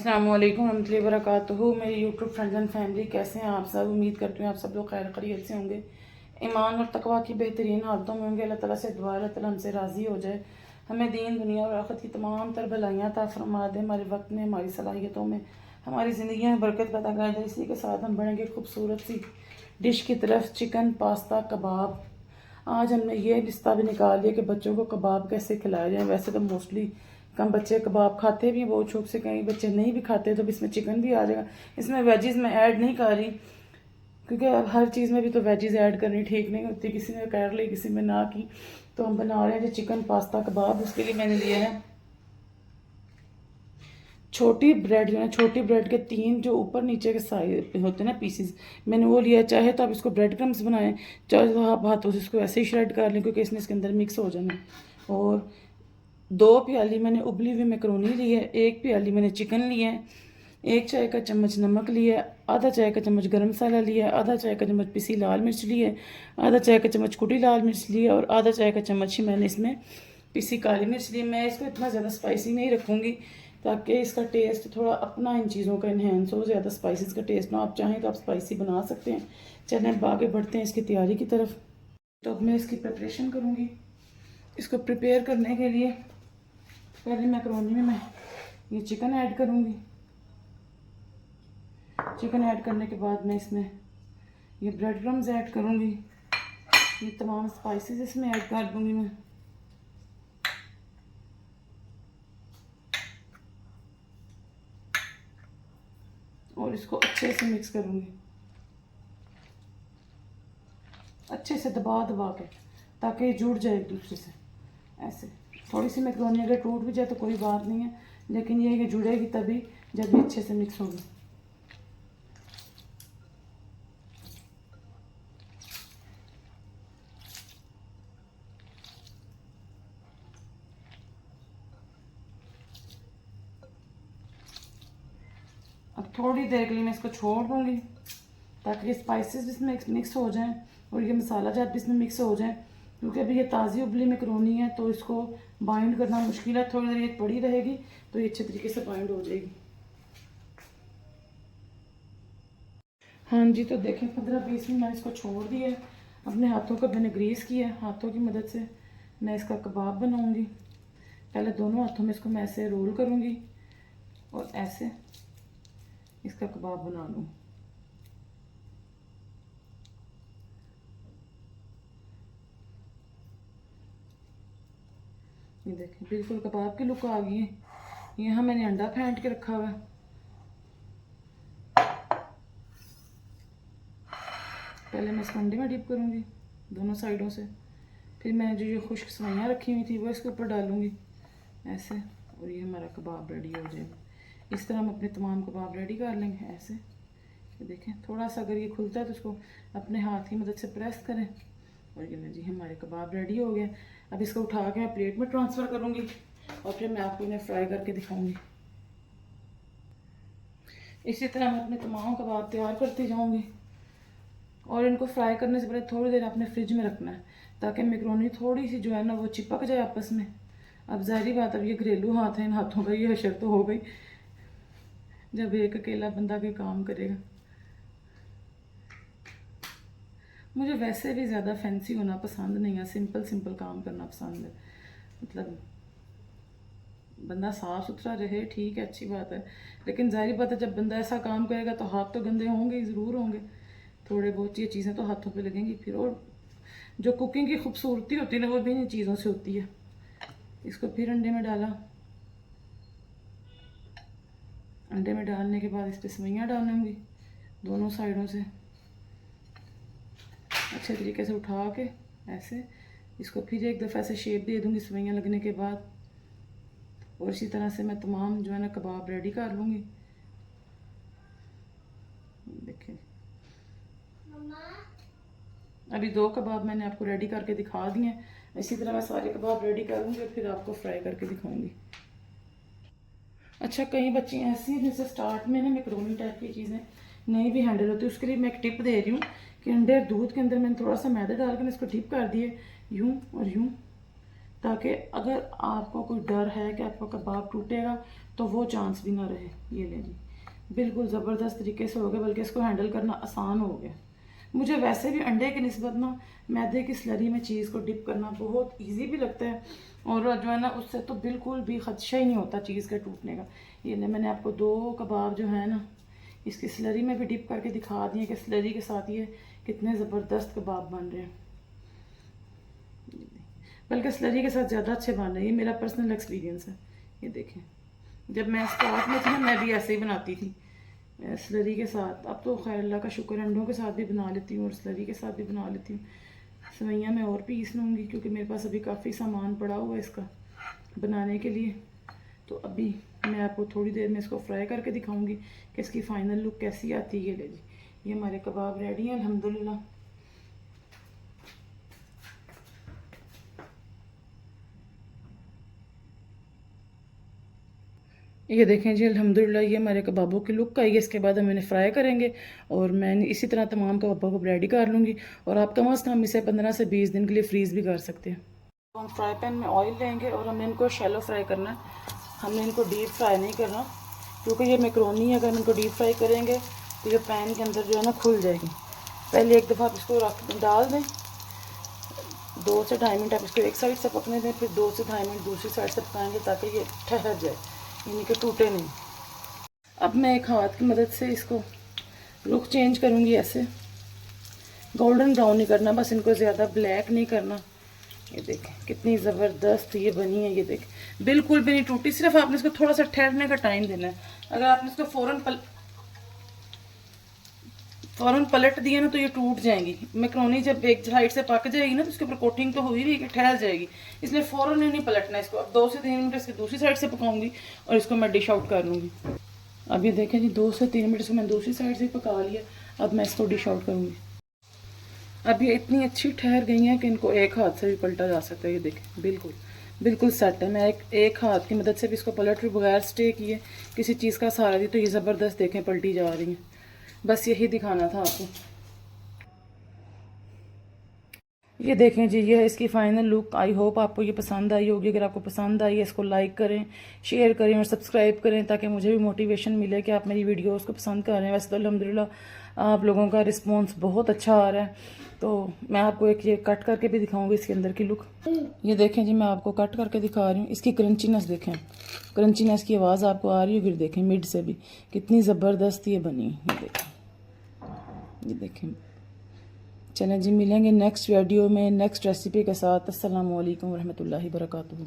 अस्सलाम वालेकुम रहमतुल्लाहि व बरकातुहू। मेरी यूट्यूब फ्रेंड्स एंड फैमिली, कैसे हैं आप सब? उम्मीद करती हूँ आप सब लोग खैर खैरियत से होंगे, ईमान और तकवा की बेहतरीन हालतों में होंगे। अल्लाह ताला से दुआ है, अल्लाह ताला हमसे राज़ी हो जाए, हमें दीन दुनिया और आखिरत की तमाम तर भलाइयाँ अता फरमा दे, हमारे वक्त में, हमारी सलाहियतों में, हमारी ज़िंदगी में बरकत पैदा कर दे। इसी के साथ हम बढ़ेंगे खूबसूरत सी डिश की तरफ, चिकन पास्ता कबाब। आज हमने ये रिश्ता भी निकाल लिया कि बच्चों को कबाब कैसे खिलाया जाए। वैसे तो मोस्टली कम बच्चे कबाब खाते भी हैं बहुत शौक से, कई बच्चे नहीं भी खाते, तो इसमें चिकन भी आ जाएगा। इसमें वेजिज़ मैं ऐड नहीं कर रही क्योंकि हर चीज़ में भी तो वेजिज़ ऐड करनी ठीक नहीं होती, किसी ने कर ली किसी में ना की। तो हम बना रहे हैं जो चिकन पास्ता कबाब। उसके लिए मैंने लिया है छोटी ब्रेड, जो है छोटी ब्रेड के 3 जो ऊपर नीचे के साइड होते हैं ना पीसीज, मैंने वो लिया। चाहे तो आप इसको ब्रेड क्रम्स बनाएं, चाहे तो आप हाथों से इसको ऐसे ही श्रेड कर लें क्योंकि इसने इसके अंदर मिक्स हो जाना। और 2 प्याली मैंने उबली हुई मैक्रोनी ली है, 1 प्याली मैंने चिकन लिया है, 1 चाय का चम्मच नमक लिया है, आधा चाय का चम्मच गरम मसाला लिया है, आधा चाय का चम्मच पिसी लाल मिर्च ली है, आधा चाय का चम्मच कुटी लाल मिर्च ली है और आधा चाय का चम्मच ही मैंने इसमें पिसी काली मिर्च ली। मैं इसको इतना ज़्यादा स्पाइसी नहीं रखूँगी ताकि इसका टेस्ट थोड़ा अपना इन चीज़ों का इन्हेंस हो, ज़्यादा स्पाइसेस का टेस्ट ना। आप चाहें तो आप स्पाइसी बना सकते हैं। चलें अब आगे बढ़ते हैं इसकी तैयारी की तरफ। तो अब मैं इसकी प्रिपरेशन करूँगी। इसको प्रिपेयर करने के लिए पहले मैक्रोनी में मैं ये चिकन ऐड करूँगी। चिकन ऐड करने के बाद मैं इसमें ये ब्रेड क्रम्स ऐड करूँगी, ये तमाम स्पाइसेस इसमें ऐड कर दूँगी मैं। और इसको अच्छे से मिक्स करूँगी, अच्छे से दबा दबा के, ताकि ये जुड़ जाए एक दूसरे से। ऐसे थोड़ी सी मैक्रोनी अगर टूट भी जाए तो कोई बात नहीं है, लेकिन ये जुड़ेगी तभी जब ये अच्छे से मिक्स होगी। अब थोड़ी देर के लिए मैं इसको छोड़ दूँगी ताकि ये स्पाइसेस इसमें मिक्स हो जाएं और ये मसाला जात भी इसमें मिक्स हो जाए, क्योंकि अभी ये ताज़ी उबली मैक्रोनी है तो इसको बाइंड करना मुश्किल है। थोड़ी देर ये पड़ी रहेगी तो ये अच्छे तरीके से बाइंड हो जाएगी। हाँ जी, तो देखें 15-20 मिनट मैंने इसको छोड़ दिया है। अपने हाथों को मैंने ग्रीस किया है, हाथों की मदद से मैं इसका कबाब बनाऊंगी। पहले दोनों हाथों में इसको मैं ऐसे रोल करूंगी और ऐसे इसका कबाब बना लूँ। ये देखें बिल्कुल कबाब की लुक आ गई है। यहाँ मैंने अंडा फेंट के रखा हुआ है। पहले मैं इसको अंडे में डिप करूँगी दोनों साइडों से, फिर मैं जो ये खुश्क सवाइयाँ रखी हुई थी वो इसके ऊपर डालूँगी ऐसे, और ये हमारा कबाब रेडी हो जाएगा। इस तरह हम अपने तमाम कबाब रेडी कर लेंगे ऐसे। ये देखें थोड़ा सा अगर ये खुलता है तो उसको अपने हाथ की मदद से प्रेस करें और ये जी हमारे कबाब रेडी हो गए। अब इसको उठा के मैं प्लेट में ट्रांसफ़र करूँगी और फिर मैं आपको इन्हें फ्राई करके दिखाऊँगी। इसी तरह मैं अपने तमाम कबाब तैयार करती जाऊँगी और इनको फ्राई करने से पहले थोड़ी देर आपने फ्रिज में रखना है ताकि मैक्रोनी थोड़ी सी जो है ना वो चिपक जाए आपस में। अब ज़ाहिर बात, अब ये घरेलू हाथ है, इन हाथों का ये हशर तो हो गई जब एक अकेला बंदा कोई काम करेगा। मुझे वैसे भी ज़्यादा फैंसी होना पसंद नहीं है, सिंपल सिंपल काम करना पसंद है। मतलब बंदा साफ़ सुथरा रहे ठीक है, अच्छी बात है, लेकिन ज़ाहिर बात है जब बंदा ऐसा काम करेगा तो हाथ तो गंदे होंगे, ज़रूर होंगे। थोड़े बहुत ये चीज़ें तो हाथों पे लगेंगी फिर। और जो कुकिंग की खूबसूरती होती है ना वो भी इन चीज़ों से होती है। इसको फिर अंडे में डाला, अंडे में डालने के बाद इस पर सवैयाँ डालूँगी दोनों साइडों से अच्छे तरीके से उठा के ऐसे। इसको फिर एक दफ़ा ऐसे शेप दे दूँगी सवैयाँ लगने के बाद, और इसी तरह से मैं तमाम जो है ना कबाब रेडी कर लूँगी। देखिए अभी 2 कबाब मैंने आपको रेडी करके दिखा दिए हैं। इसी तरह मैं सारे कबाब रेडी करूँगी और फिर आपको फ्राई करके दिखाऊँगी। अच्छा, कई बच्चे ऐसी हैं जैसे स्टार्ट में ना मैक्रोनी टाइप की चीज़ें नहीं भी हैंडल होती, उसके लिए मैं एक टिप दे रही हूँ कि अंडे और दूध के अंदर मैंने थोड़ा सा मैदा डालकर इसको डिप कर दिए यूँ और यूँ, ताकि अगर आपको कोई डर है कि आपका कबाब टूटेगा तो वो चांस भी ना रहे। ये ले जी, बिल्कुल ज़बरदस्त तरीके से हो गया, बल्कि इसको हैंडल करना आसान हो गया। मुझे वैसे भी अंडे की निस्बत ना मैदे की स्लरी में चीज़ को डिप करना बहुत इजी भी लगता है, और जो है ना उससे तो बिल्कुल भी खदशा ही नहीं होता चीज़ के टूटने का। ये ले, मैंने आपको 2 कबाब जो है ना इसकी स्लरी में भी डिप करके दिखा दिए कि स्लरी के साथ ये कितने ज़बरदस्त कबाब बन रहे हैं, बल्कि स्लरी के साथ ज़्यादा अच्छे बन रहे हैं। ये मेरा पर्सनल एक्सपीरियंस है। ये देखें, जब मैं स्टार्ट में थी ना मैं भी ऐसे ही बनाती थी स्लरी के साथ। अब तो खैर अल्लाह का शुक्र, अंडों के साथ भी बना लेती हूँ और स्लरी के साथ भी बना लेती हूँ। सेवइयाँ मैं और पीस लूँगी क्योंकि मेरे पास अभी काफ़ी सामान पड़ा हुआ है इसका बनाने के लिए। तो अभी मैं आपको थोड़ी देर में इसको फ्राई करके दिखाऊंगी कि इसकी फ़ाइनल लुक कैसी आती है। ले जी, ये हमारे कबाब रेडी हैं अल्हम्दुलिल्लाह। ये देखें जी, अल्हम्दुलिल्लाह ये हमारे कबाबों की लुक आई है। इसके बाद हम इन्हें फ्राई करेंगे और मैं इसी तरह तमाम कबाबों को रेडी कर लूँगी, और आप कम अज़ कम इसे 15 से 20 दिन के लिए फ्रीज़ भी कर सकते हैं। तो हम फ्राई पैन में ऑयल लेंगे और हमने इनको शैलो फ्राई करना है, हमने इनको डीप फ्राई नहीं करना, क्योंकि ये मैक्रोनी है, अगर हम इनको डीप फ्राई करेंगे तो ये पैन के अंदर जो है ना खुल जाएगी। पहले एक दफ़ा आप इसको डाल दें, 2 से 2.5 मिनट आप इसको एक साइड से पकने दें, फिर 2 से 2.5 मिनट दूसरी साइड से पकाएंगे ताकि ये ठहर जाए, यानी कि टूटे नहीं। अब मैं एक हाथ की मदद से इसको रुख चेंज करूँगी, ऐसे गोल्डन ब्राउन नहीं करना, बस इनको ज़्यादा ब्लैक नहीं करना। ये देखें कितनी ज़बरदस्त ये बनी है। ये देखें बिल्कुल भी नहीं टूटी, सिर्फ आपने इसको थोड़ा सा ठहरने का टाइम देना है। अगर आपने इसको फ़ौरन पलट दिया ना तो ये टूट जाएंगी। मैक्रोनी जब एक साइड से पक जाएगी ना तो उसके ऊपर कोटिंग तो हुई हुई कि ठहर जाएगी, इसलिए फ़ौरन नहीं पलटना इसको। अब 2 से 3 मिनट इसकी दूसरी साइड से पकाऊंगी और इसको मैं डिश आउट कर लूँगी। अब ये देखें जी, 2 से 3 मिनट इसको मैं दूसरी साइड से पका लिया। अब मैं इसको डिश आउट करूँगी। अब ये इतनी अच्छी ठहर गई हैं कि इनको एक हाथ से भी पलटा जा सकता है। ये देखें बिल्कुल बिल्कुल सेट है। मैं एक हाथ की मदद से भी इसको पलट रही, बगैर स्टे किए किसी चीज़ का सहारा दी, तो ये ज़बरदस्त देखें पलटी जा रही हैं। बस यही दिखाना था आपको। ये देखें जी, ये है इसकी फ़ाइनल लुक। आई होप आपको ये पसंद आई होगी। अगर आपको पसंद आई है इसको लाइक करें, शेयर करें और सब्सक्राइब करें, ताकि मुझे भी मोटिवेशन मिले कि आप मेरी वीडियोस को पसंद कर रहे हैं। वैसे तो अल्हम्दुलिल्लाह आप लोगों का रिस्पांस बहुत अच्छा आ रहा है। तो मैं आपको एक ये कट करके भी दिखाऊंगी इसके अंदर की लुक। ये देखें जी, मैं आपको कट करके दिखा रही हूँ। इसकी क्रंचीनेस देखें, क्रंचीनेस की आवाज़ आपको आ रही है। फिर देखें मिड से भी कितनी ज़बरदस्त ये बनी। ये देखें। चलें जी, मिलेंगे नेक्स्ट वीडियो में नेक्स्ट रेसिपी के साथ। अस्सलाम वालेकुम रहमतुल्लाहि वबरकातुहू।